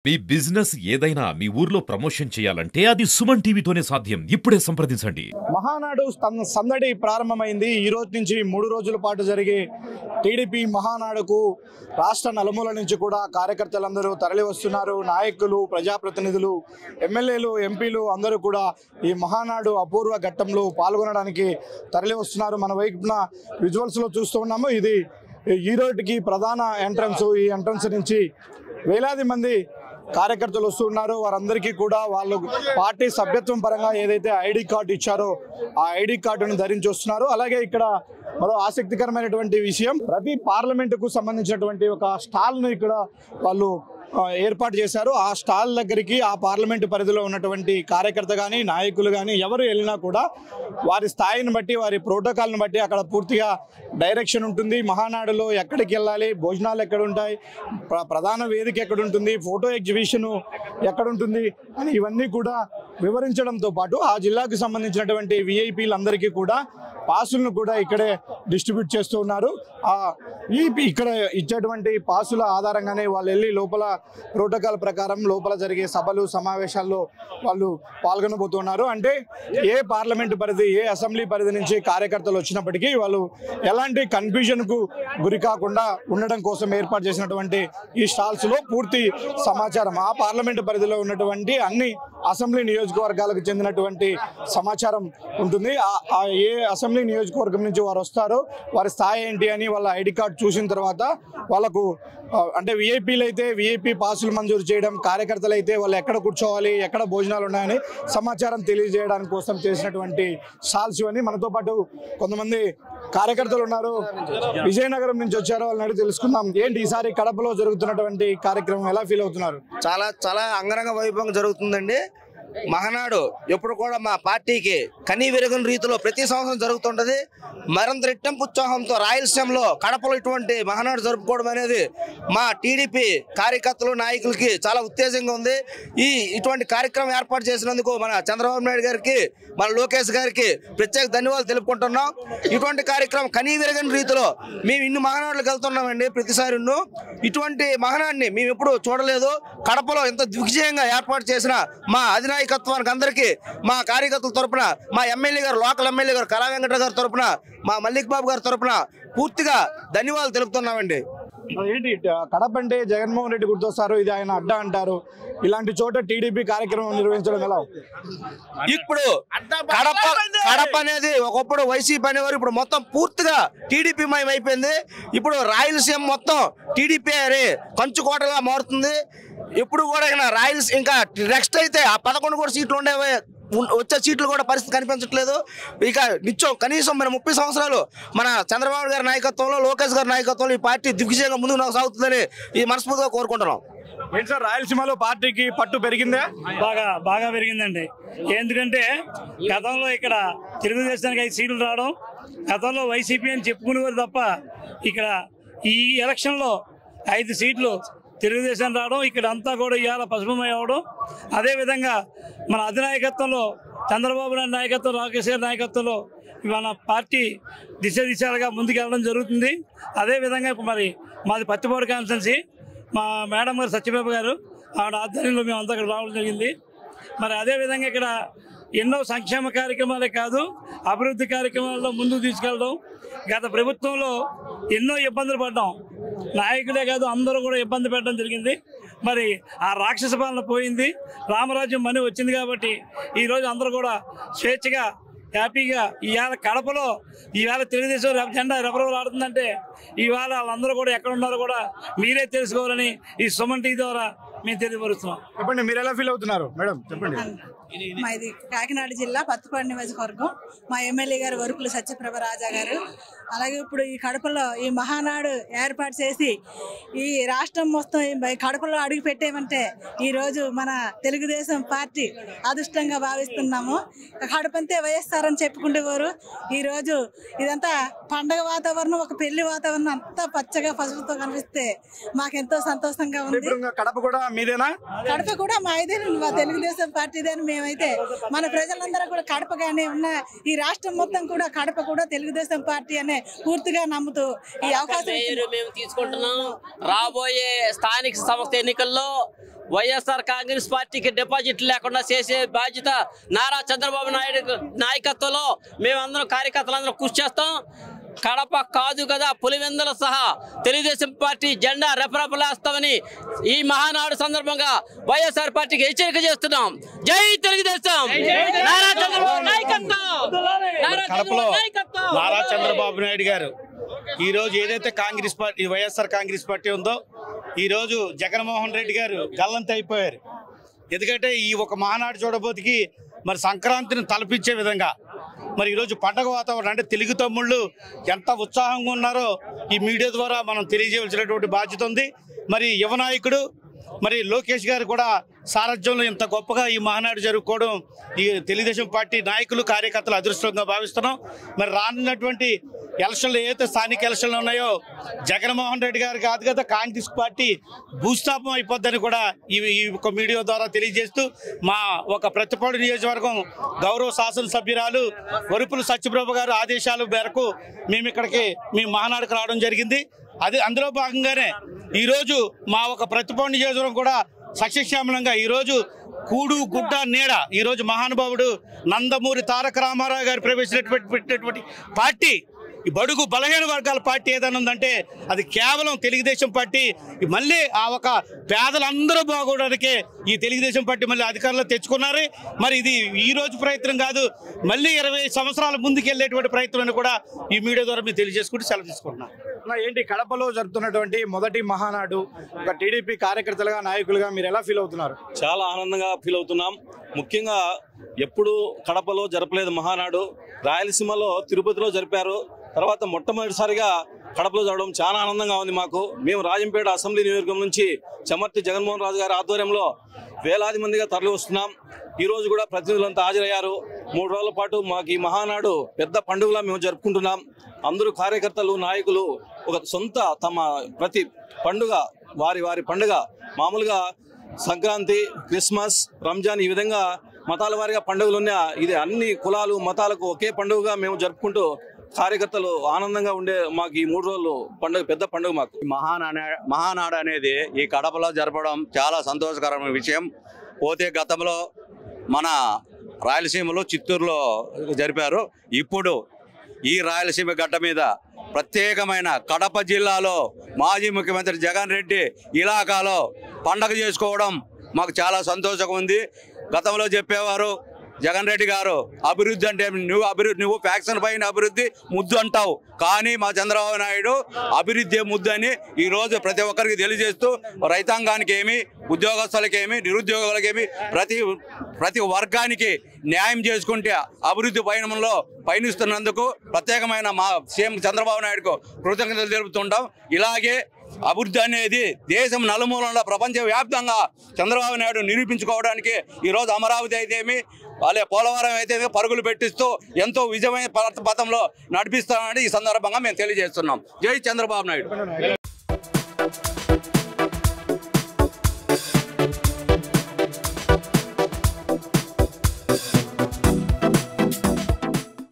మీ business ఏదైనా మీ ఊర్లో promotion చేయాలంటే అది సుమన్ టీవీతోనే సాధ్యం. ఇప్పుడే సంప్రదించండి. మహానాడు సందడి ప్రారంభమైంది. ఈ రోజు నుంచి 3 రోజుల పాటు జరిగే టీడీపీ మహానాడుకు రాష్ట్ర నలుమూల నుంచి కూడా కార్యకర్తలందరూ తరలి వస్తున్నారు. నాయకులు, ప్రజాప్రతినిధులు, ఎమ్మెల్యేలు, ఎంపీలు అందరూ కూడా ఈ మహానాడు అపూర్వ ఘట్టంలో పాల్గొనడానికి తరలి వస్తున్నారు. మన వైపున విజువల్స్లో చూస్తూ ఉన్నాము. ఇది ఈ రోడ్డుకి ప్రధాన ఎంట్రన్స్. ఈ ఎంట్రన్స్ నుంచి వేలాది మంది కార్యకర్తలు వస్తున్నారు. వారందరికీ కూడా వాళ్ళు పార్టీ సభ్యత్వం పరంగా ఏదైతే ఐడి కార్డు ఇచ్చారో ఆ ఐడి కార్డును ధరించి వస్తున్నారు. అలాగే ఇక్కడ మరో ఆసక్తికరమైనటువంటి విషయం, ప్రతి పార్లమెంటుకు సంబంధించినటువంటి ఒక స్టాల్ను ఇక్కడ వాళ్ళు ఏర్పాటు చేశారు. ఆ స్టాల్ దగ్గరికి ఆ పార్లమెంటు పరిధిలో ఉన్నటువంటి కార్యకర్త కానీ, నాయకులు కానీ ఎవరు వెళ్ళినా కూడా వారి స్థాయిని బట్టి, వారి ప్రోటోకాల్ని బట్టి అక్కడ పూర్తిగా డైరెక్షన్ ఉంటుంది. మహానాడులో ఎక్కడికి వెళ్ళాలి, భోజనాలు ఎక్కడ ఉంటాయి, ప్రధాన వేదిక ఎక్కడ ఉంటుంది, ఫోటో ఎగ్జిబిషన్ ఎక్కడ ఉంటుంది అని ఇవన్నీ కూడా వివరించడంతో పాటు ఆ జిల్లాకు సంబంధించినటువంటి విఐపీలందరికీ కూడా పాసులను కూడా ఇక్కడే డిస్ట్రిబ్యూట్ చేస్తూ ఉన్నారు. ఇక్కడ ఇచ్చేటువంటి పాసుల ఆధారంగానే వాళ్ళు వెళ్ళి లోపల ప్రోటోకాల్ ప్రకారం లోపల జరిగే సభలు, సమావేశాల్లో వాళ్ళు పాల్గొనబోతున్నారు. అంటే ఏ పార్లమెంటు పరిధి, ఏ అసెంబ్లీ పరిధి నుంచి కార్యకర్తలు వచ్చినప్పటికీ వాళ్ళు ఎలాంటి కన్ఫ్యూజన్కు గురి కాకుండా ఉండడం కోసం ఏర్పాటు చేసినటువంటి ఈ స్టాల్స్లో పూర్తి సమాచారం, ఆ పార్లమెంటు పరిధిలో ఉన్నటువంటి అన్ని అసెంబ్లీ నియోజకవర్గాలకు చెందినటువంటి సమాచారం ఉంటుంది. ఏ అసెంబ్లీ నియోజకవర్గం నుంచి వారు వస్తారో వారి స్థాయి ఏంటి అని వాళ్ళ ఐడి కార్డు చూసిన తర్వాత వాళ్ళకు అంటే విఐపీలు అయితే విఐపీ పాసులు మంజూరు చేయడం, కార్యకర్తలు అయితే వాళ్ళు ఎక్కడ కూర్చోవాలి, ఎక్కడ భోజనాలు ఉన్నాయని సమాచారం తెలియజేయడానికి కోసం చేసినటువంటి స్టాల్స్ ఇవన్నీ. మనతో పాటు కొంతమంది కార్యకర్తలు ఉన్నారు, విజయనగరం నుంచి వచ్చారు. వాళ్ళని అడిగి తెలుసుకుందాం. ఏంటి ఈసారి కడపలో జరుగుతున్నటువంటి కార్యక్రమం ఎలా ఫీల్ అవుతున్నారు? చాలా అంగరంగ వైభవంగా జరుగుతుందండి. మహానాడు ఎప్పుడు కూడా మా పార్టీకి కనీ విరగని రీతిలో ప్రతి సంవత్సరం జరుగుతుంటది. మరింత రెట్టింపు ఉత్సాహంతో రాయలసీమలో కడపలో ఇటువంటి మహానాడు జరుపుకోవడం అనేది మా టీడీపీ కార్యకర్తలు, నాయకులకి చాలా ఉత్తేజంగా ఉంది. ఇటువంటి కార్యక్రమం ఏర్పాటు చేసినందుకు మన చంద్రబాబు నాయుడు గారికి, మన లోకేష్ గారికి ప్రత్యేక ధన్యవాదాలు తెలుపుకుంటున్నాం. ఇటువంటి కార్యక్రమం కనీ విరగని రీతిలో మేము ఇన్ని మహానాడులకు వెళ్తున్నామండి. ప్రతిసారి ఇటువంటి మహానాడిని మేము ఎప్పుడు చూడలేదు. కడపలో ఇంత దిగ్విజయంగా ఏర్పాటు చేసిన మా అధినాయకత్వానికి అందరికీ, మా కార్యకర్తల తరపున, మా ఎమ్మెల్యే గారు, లోకల్ ఎమ్మెల్యే గారు కళా వెంకట గారి తరపున, మా మల్లిక్ బాబు గారి తరపున పూర్తిగా ధన్యవాదాలు తెలుపుతున్నామండి. ఏంటి కడప అంటే జగన్మోహన్ రెడ్డి గుర్తొస్తారు, ఇది ఆయన అడ్డా అంటారు. ఇలాంటి చోట టీడీపీ కార్యక్రమం నిర్వహించడం ఎలా? ఇప్పుడు కడప అనేది ఒకప్పుడు వైసీపీ అనేవారు, ఇప్పుడు మొత్తం పూర్తిగా టీడీపీ మయం అయిపోయింది. ఇప్పుడు రాయలసీమ మొత్తం టీడీపీ అనే కంచుకోటగా మారుతుంది. ఎప్పుడు కూడా రాయలసీమ ఇంకా నెక్స్ట్ అయితే ఆ 11 కూడా సీట్లు ఉండేవి, వచ్చే సీట్లు కూడా పరిస్థితి కనిపించట్లేదు. ఇక నిత్యం కనీసం మన 30 సంవత్సరాలు మన చంద్రబాబు గారి నాయకత్వంలో, లోకేష్ గారి నాయకత్వంలో ఈ పార్టీ దిగ్విజయంగా ముందుకు సాగుతుందని ఈ మనస్ఫూర్తిగా కోరుకుంటున్నాం. ఏంటి సార్, రాయలసీమలో పార్టీకి పట్టు పెరిగిందా? బాగా పెరిగిందండి. ఎందుకంటే గతంలో ఇక్కడ తెలుగుదేశానికి 5 సీట్లు రావడం, గతంలో వైసీపీ అని చెప్పుకునేవారు తప్ప ఇక్కడ ఈ ఎలక్షన్లో 5 సీట్లు తెలుగుదేశం రావడం, ఇక్కడ అంతా కూడా ఇవాళ పసుపుమయం అవడం. అదేవిధంగా మన అధినాయకత్వంలో చంద్రబాబు నాయుడు నాయకత్వం, లోకేష్ గారి నాయకత్వంలో మన పార్టీ దిశగా ముందుకెళ్ళడం జరుగుతుంది. అదేవిధంగా ఇప్పుడు మాది పత్తిపాడు కాన్స్టిట్యున్సీ, మా మేడం గారు సత్యబాబు గారు ఆవిడ ఆధ్వర్యంలో మేము అంతా ఇక్కడ రావడం జరిగింది. అదేవిధంగా ఇక్కడ ఎన్నో సంక్షేమ కార్యక్రమాలే కాదు, అభివృద్ధి కార్యక్రమాల్లో ముందుకు తీసుకెళ్ళడం. గత ప్రభుత్వంలో ఎన్నో ఇబ్బందులు పడ్డాం, నాయకులే కాదు అందరూ కూడా ఇబ్బంది పెట్టడం జరిగింది. ఆ రాక్షస పాలన పోయింది, రామరాజ్యం మనీ వచ్చింది. కాబట్టి ఈరోజు అందరూ కూడా స్వేచ్ఛగా, హ్యాపీగా ఈవేళ కడపలో ఈవేళ తెలుగుదేశం జెండా రెపరెపలు ఆడుతుందంటే ఈవేళ వాళ్ళందరూ కూడా ఎక్కడ ఉన్నారో కూడా మీరే తెలుసుకోవాలని ఈ సుమన్ టీవీ ద్వారా మేము తెలియపరుస్తున్నాం. చెప్పండి, మీరు ఎలా ఫీల్ అవుతున్నారు మేడం? చెప్పండి. మాది కాకినాడ జిల్లా పత్తిపాడు నియోజకవర్గం. మా ఎమ్మెల్యే గారు వరుపుల సత్యప్రభ రాజా గారు. అలాగే ఇప్పుడు ఈ కడపలో ఈ మహానాడు ఏర్పాటు చేసి ఈ రాష్ట్రం మొత్తం కడపలో అడుగు పెట్టేమంటే ఈరోజు మన తెలుగుదేశం పార్టీ అదృష్టంగా భావిస్తున్నాము. కడపంతే వైఎస్ఆర్ అని చెప్పుకుంటేవారు. ఈరోజు ఇదంతా పండగ వాతావరణం, ఒక పెళ్లి వాతావరణం, అంతా పచ్చగా పసుపుతో కనిపిస్తే మాకెంతో సంతోషంగా ఉంది. కడప కూడా మీదేనా? కడప కూడా మాదే, మా తెలుగుదేశం పార్టీదేని. మేమైతే మన ప్రజలందరూ కూడా కడపగానే ఉన్న ఈ రాష్ట్రం మొత్తం కూడా కడప కూడా తెలుగుదేశం పార్టీ అనే పూర్తిగా నమ్ముతూ ఈ అవకాశం మేము తీసుకుంటున్నాం. రాబోయే స్థానిక సంస్థ ఎన్నికల్లో వైఎస్ఆర్ కాంగ్రెస్ పార్టీకి డిపాజిట్ లేకుండా చేసే బాధ్యత నారా చంద్రబాబు నాయుడు నాయకత్వంలో మేమందరం కార్యకర్తలందరం కృషి చేస్తాం. కడప కాదు కదా పులివెందుల సహా తెలుగుదేశం పార్టీ జెండా రెపరెపలేస్తామని ఈ మహానాడు సందర్భంగా వైఎస్ఆర్ పార్టీకి హెచ్చరిక చేస్తున్నాం. జై తెలుగుదేశం. నారా చంద్రబాబు నాయకత్వం. కడపలో నారా చంద్రబాబు నాయుడు గారు ఈ రోజు ఏదైతే కాంగ్రెస్ పార్టీ వైఎస్ఆర్ కాంగ్రెస్ పార్టీ ఉందో ఈ రోజు జగన్మోహన్ రెడ్డి గారు గల్లంత అయిపోయారు. ఎందుకంటే ఈ ఒక మహానాడు చూడబోతికి మరి సంక్రాంతిని తలపించే విధంగా మరి ఈరోజు పండగ వాతావరణం అంటే తెలుగు తమ్ముళ్ళు ఎంత ఉత్సాహంగా ఉన్నారో ఈ మీడియా ద్వారా మనం తెలియజేయవలసినటువంటి బాధ్యత ఉంది. మరి యువ నాయకుడు మరి లోకేష్ గారు కూడా సారథ్యంలో ఇంత గొప్పగా ఈ మహానాడు జరుపుకోవడం ఈ తెలుగుదేశం పార్టీ నాయకులు కార్యకర్తలు అదృష్టంగా భావిస్తున్నాం. మరి రానున్నటువంటి ఎలక్షన్లు ఏదైతే స్థానిక ఎలక్షన్లు ఉన్నాయో జగన్మోహన్ రెడ్డి గారు కాదు కదా కాంగ్రెస్ పార్టీ భూస్థాపం అయిపోద్దని కూడా ఈ ఒక మీడియా ద్వారా తెలియజేస్తూ మా ఒక ప్రతిపాడు నియోజకవర్గం గౌరవ శాసనసభ్యురాలు వరుపుల సత్యప్రభ గారు ఆదేశాల మేరకు మేము ఇక్కడికి మీ మహానాడుకు రావడం జరిగింది. అందులో భాగంగానే ఈరోజు మా ఒక ప్రతిపాడు నియోజకవర్గం కూడా సస్యశ్యామలంగా ఈరోజు కూడు గుడ్డ నీడ ఈరోజు మహానుభావుడు నందమూరి తారక రామారావు గారు ప్రవేశపెట్టినటువంటి పార్టీ ఈ బడుగు బలహీన వర్గాల పార్టీ ఏదైనా ఉందంటే అది కేవలం తెలుగుదేశం పార్టీ. మళ్ళీ ఆ ఒక పేదలందరూ బాగోవడానికే ఈ తెలుగుదేశం పార్టీ మళ్ళీ అధికారంలో తెచ్చుకున్నారు. మరి ఇది ఈ రోజు ప్రయత్నం కాదు, మళ్ళీ 20 సంవత్సరాల ముందుకు వెళ్ళేటువంటి ప్రయత్నం అని కూడా ఈ మీడియా ద్వారా మీరు తెలియజేసుకుంటూ సెలవు తీసుకుంటున్నాను. ఏంటి కడపలో జరుగుతున్నటువంటి మొదటి మహానాడు ఒక టీడీపీ కార్యకర్తలుగా నాయకులుగా మీరు ఎలా ఫీల్ అవుతున్నారు? చాలా ఆనందంగా ఫీల్ అవుతున్నాం. ముఖ్యంగా ఎప్పుడు కడపలో జరపలేదు మహానాడు. రాయలసీమలో తిరుపతిలో జరిపారు. తర్వాత మొట్టమొదటిసారిగా కడపలో జరగడం చాలా ఆనందంగా ఉంది మాకు. మేము రాజంపేట అసెంబ్లీ నియోజకవర్గం నుంచి చెమర్తి జగన్మోహన్ రాజు గారి ఆధ్వర్యంలో వేలాది మందిగా తరలి వస్తున్నాం. ఈరోజు కూడా ప్రతినిధులంతా హాజరయ్యారు. 3 రోజుల పాటు మాకు ఈ మహానాడు పెద్ద పండుగలా మేము జరుపుకుంటున్నాం. అందరూ కార్యకర్తలు నాయకులు ఒక సొంత తమ ప్రతి పండుగ వారి పండుగ మామూలుగా సంక్రాంతి క్రిస్మస్ రంజాన్ ఈ విధంగా మతాల వారిగా పండుగలు ఉన్నా ఇది అన్ని కులాలు మతాలకు ఒకే పండుగగా మేము జరుపుకుంటూ కార్యకర్తలు ఆనందంగా ఉండే మాకు ఈ 3 రోజులు పండుగ పెద్ద పండుగ. మాకు మహానాడు అనేది ఈ కడపలో జరపడం చాలా సంతోషకరమైన విషయం. పోతే గతంలో మన రాయలసీమలో చిత్తూరులో జరిపారు. ఇప్పుడు ఈ రాయలసీమ గడ్డ మీద ప్రత్యేకమైన కడప జిల్లాలో మాజీ ముఖ్యమంత్రి జగన్ రెడ్డి ఇలాకాలో పండగ చేసుకోవడం మాకు చాలా సంతోషంగా ఉంది. గతంలో చెప్పేవారు జగన్ రెడ్డి గారు అభివృద్ధి అంటే నువ్వు ఫ్యాక్షన్ పైన అభివృద్ధి ముద్దు అంటావు, కానీ మా చంద్రబాబు నాయుడు అభివృద్ధి ముద్దు అని ఈరోజు ప్రతి ఒక్కరికి తెలియజేస్తూ రైతాంగానికి ఏమి ఉద్యోగస్తులకేమి నిరుద్యోగులకేమి ప్రతి వర్గానికి న్యాయం చేసుకుంటే అభివృద్ధి పయనిస్తున్నందుకు ప్రత్యేకమైన మా సీఎం చంద్రబాబు నాయుడుకు కృతజ్ఞతలు తెలుపుతుంటాం. ఇలాగే అభివృద్ధి అనేది దేశం నలుమూలల్లో ప్రపంచవ్యాప్తంగా చంద్రబాబు నాయుడు నిరూపించుకోవడానికి ఈరోజు అమరావతి అయితేమి వాళ్ళే పోలవరం అయితే పరుగులు పెట్టిస్తూ ఎంతో విజయమైన పథంలో నడిపిస్తామని ఈ సందర్భంగా మేము తెలియజేస్తున్నాం. జై చంద్రబాబు నాయుడు.